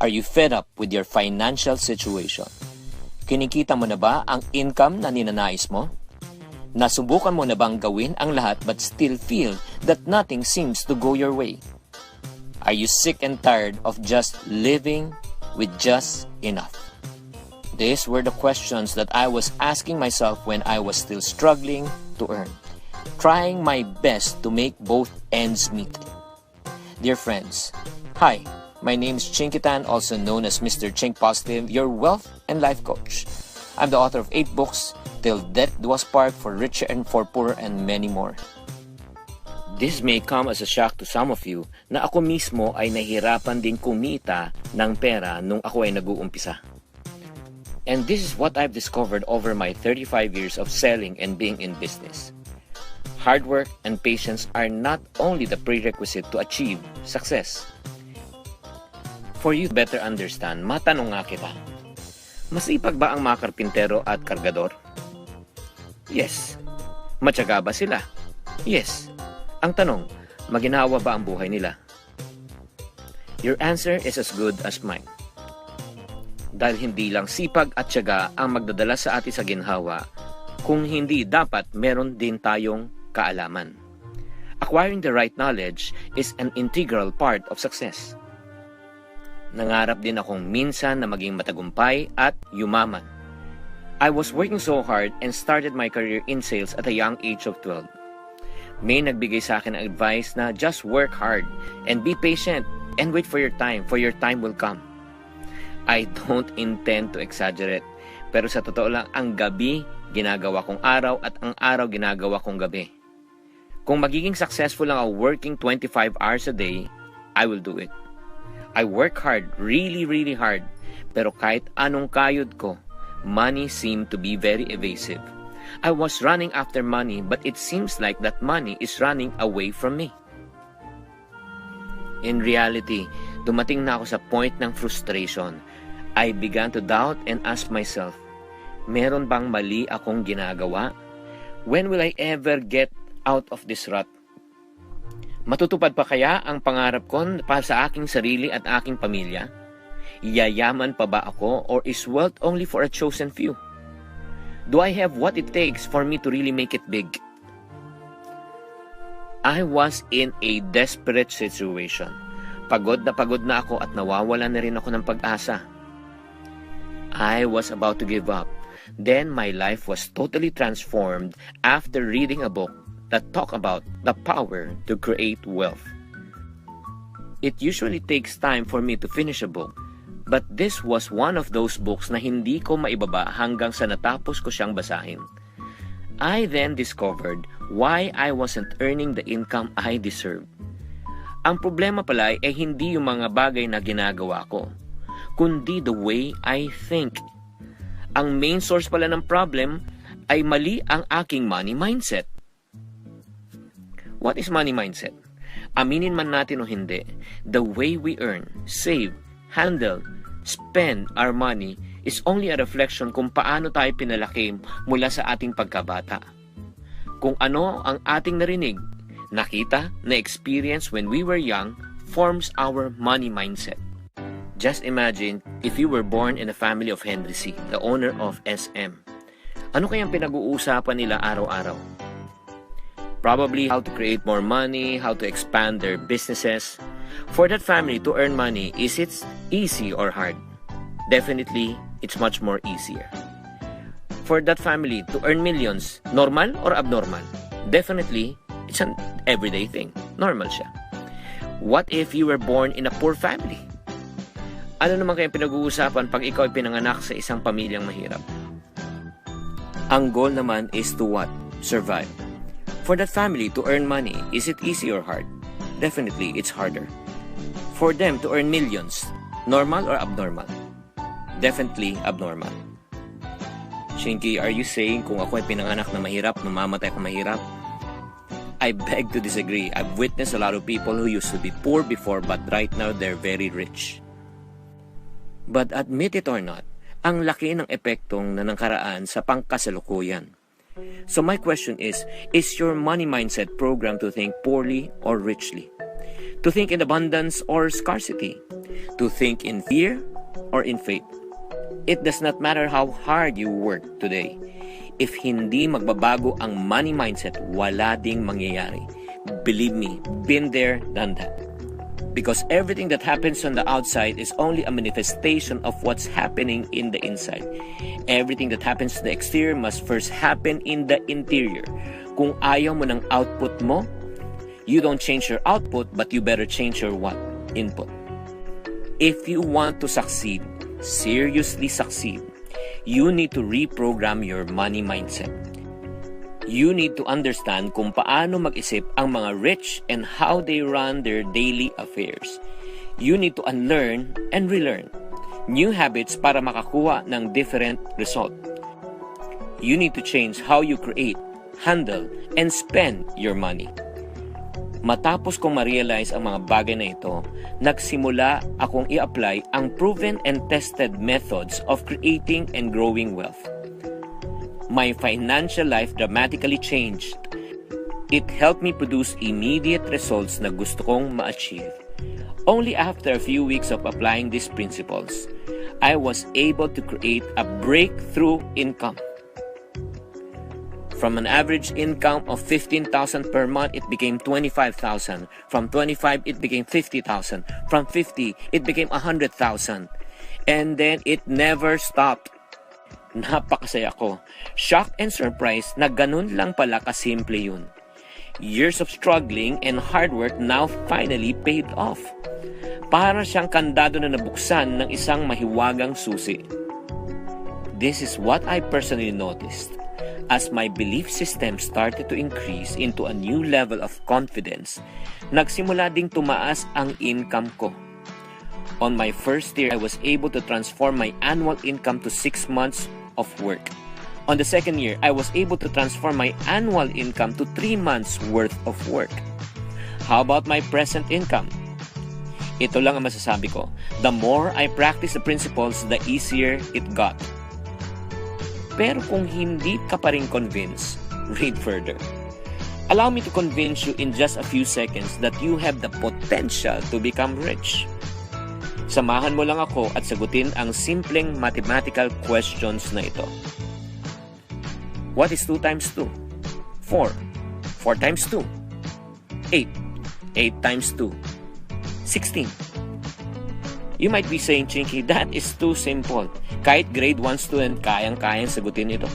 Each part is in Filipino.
Are you fed up with your financial situation? Kinikita mo na ba ang income na ninanais mo? Nasubukan mo na bang gawin ang lahat but still feel that nothing seems to go your way? Are you sick and tired of just living with just enough? These were the questions that I was asking myself when I was still struggling to earn, trying my best to make both ends meet. Dear friends, hi, my name is Chinkitan, also known as Mr. Chink Positive, your wealth and life coach. I'm the author of 8 books, Till Death Do Us Part, For Richer and For Poorer, and many more. This may come as a shock to some of you na ako mismo ay nahihirapan din kumita ng pera nung ako ay nag-uumpisa. And this is what I've discovered over my 35 years of selling and being in business. Hard work and patience are not only the prerequisite to achieve success. For you to better understand, matanong nga kita, masipag ba ang mga karpintero at kargador? Yes. Matyaga ba sila? Yes. Ang tanong, maginawa ba ang buhay nila? Your answer is as good as mine. Dahil hindi lang sipag at tiyaga ang magdadala sa atin sa ginhawa, kung hindi dapat meron din tayong kaalaman. Acquiring the right knowledge is an integral part of success. Nangarap din akong minsan na maging matagumpay at yumaman. I was working so hard and started my career in sales at a young age of 12. May nagbigay sa akin ng advice na just work hard and be patient and wait for your time will come. I don't intend to exaggerate, pero sa totoo lang, ang gabi ginagawa kong araw at ang araw ginagawa kong gabi. Kung magiging successful lang ako working 25 hours a day, I will do it. I work hard, really hard, pero kahit anong kayod ko, money seemed to be very evasive. I was running after money, but it seems like that money is running away from me. In reality, dumating na ako sa point ng frustration. I began to doubt and ask myself, meron bang mali akong ginagawa? When will I ever get out of this rut? Matutupad pa kaya ang pangarap ko para sa aking sarili at aking pamilya? Yayaman pa ba ako, or is wealth only for a chosen few? Do I have what it takes for me to really make it big? I was in a desperate situation. Pagod na ako at nawawala na rin ako ng pag-asa. I was about to give up. Then my life was totally transformed after reading a book that talked about the power to create wealth. It usually takes time for me to finish a book, but this was one of those books na hindi ko maibaba hanggang sa natapos ko siyang basahin. I then discovered why I wasn't earning the income I deserved. Ang problema pala ay hindi yung mga bagay na ginagawa ko, kundi the way I think. Ang main source pala ng problem ay mali ang aking money mindset. What is money mindset? Aminin man natin o hindi, the way we earn, save, handle, spend our money is only a reflection kung paano tayo pinalaki mula sa ating pagkabata. Kung ano ang ating narinig, nakita, na-experience when we were young forms our money mindset. Just imagine if you were born in a family of Henry C., the owner of SM. Ano kayang pinag-uusapan nila araw-araw? Probably how to create more money, how to expand their businesses. For that family to earn money, is it easy or hard? Definitely, it's much more easier. For that family to earn millions, normal or abnormal? Definitely, it's an everyday thing. Normal siya. What if you were born in a poor family? Ano naman kayang pinag-uusapan pag ikaw ay pinanganak sa isang pamilyang mahirap? Ang goal naman is to what? Survive. For that family to earn money, is it easy or hard? Definitely, it's harder. For them to earn millions, normal or abnormal? Definitely abnormal. Shinky, are you saying kung ako ay pinanganak na mahirap, mamamatay ako mahirap? I beg to disagree. I've witnessed a lot of people who used to be poor before but right now they're very rich. But admit it or not, ang laki ng epektong na nangkaraan sa pangkasalukuyan. So my question is your money mindset programmed to think poorly or richly? To think in abundance or scarcity? To think in fear or in faith? It does not matter how hard you work today. If hindi magbabago ang money mindset, wala ding mangyayari. Believe me, been there, done that. Because everything that happens on the outside is only a manifestation of what's happening in the inside. Everything that happens to the exterior must first happen in the interior. Kung ayaw mo ng output mo, you don't change your output, but you better change your what? Input. If you want to succeed, seriously succeed, you need to reprogram your money mindset. You need to understand kung paano mag-isip ang mga rich and how they run their daily affairs. You need to unlearn and relearn new habits para makakuha ng different result. You need to change how you create, handle, and spend your money. Matapos kong ma-realize ang mga bagay na ito, nagsimula akong i-apply ang proven and tested methods of creating and growing wealth. My financial life dramatically changed. It helped me produce immediate results na gusto kong ma-achieve. Only after a few weeks of applying these principles, I was able to create a breakthrough income. From an average income of 15,000 per month, it became 25,000. From 25, it became 50,000. From 50, it became 100,000. And then it never stopped. Napakasaya ko. Shock and surprise na ganun lang pala kasimple yun. Years of struggling and hard work now finally paid off. Para siyang kandado na nabuksan ng isang mahiwagang susi. This is what I personally noticed. As my belief system started to increase into a new level of confidence, nagsimula ding tumaas ang income ko. On my first year, I was able to transform my annual income to 6 months of work. On the second year, I was able to transform my annual income to 3 months worth of work. How about my present income? Ito lang ang masasabi ko. The more I practice the principles, the easier it got. Pero kung hindi ka pa rin convinced, read further. Allow me to convince you in just a few seconds that you have the potential to become rich. Samahan mo lang ako at sagutin ang simpleng mathematical questions na ito. What is 2 times 2? 4. 4 times 2? 8. 8 times 2? 16. You might be saying, Chinky, that is too simple. Kahit grade 1 student, kayang-kayang sagutin ito.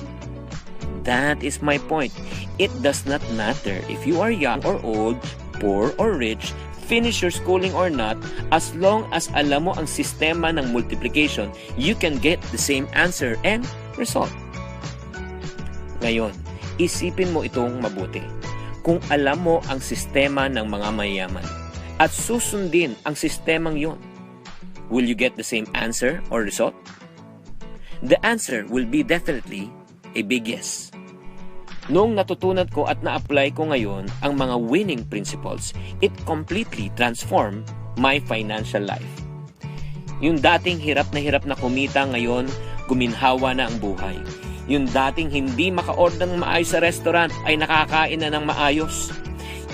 That is my point. It does not matter if you are young or old, poor or rich, finish your schooling or not, as long as alam mo ang sistema ng multiplication, you can get the same answer and result. Ngayon, isipin mo itong mabuti. Kung alam mo ang sistema ng mga mayayaman at susundin ang sistemang yon, will you get the same answer or result? The answer will be definitely a big yes. Noong natutunan ko at na-apply ko ngayon ang mga winning principles, it completely transformed my financial life. Yung dating hirap na kumita ngayon, guminhawa na ang buhay. Yung dating hindi maka-order ng maayos sa restaurant ay nakakain na ng maayos.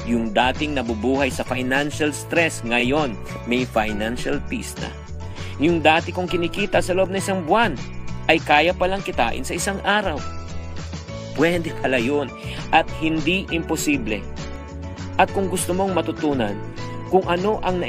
Yung dating nabubuhay sa financial stress, ngayon may financial peace na. Yung dati kong kinikita sa loob ng isang buwan ay kaya palang kitain sa isang araw. Pwede pala yun at hindi imposible. At kung gusto mong matutunan kung ano ang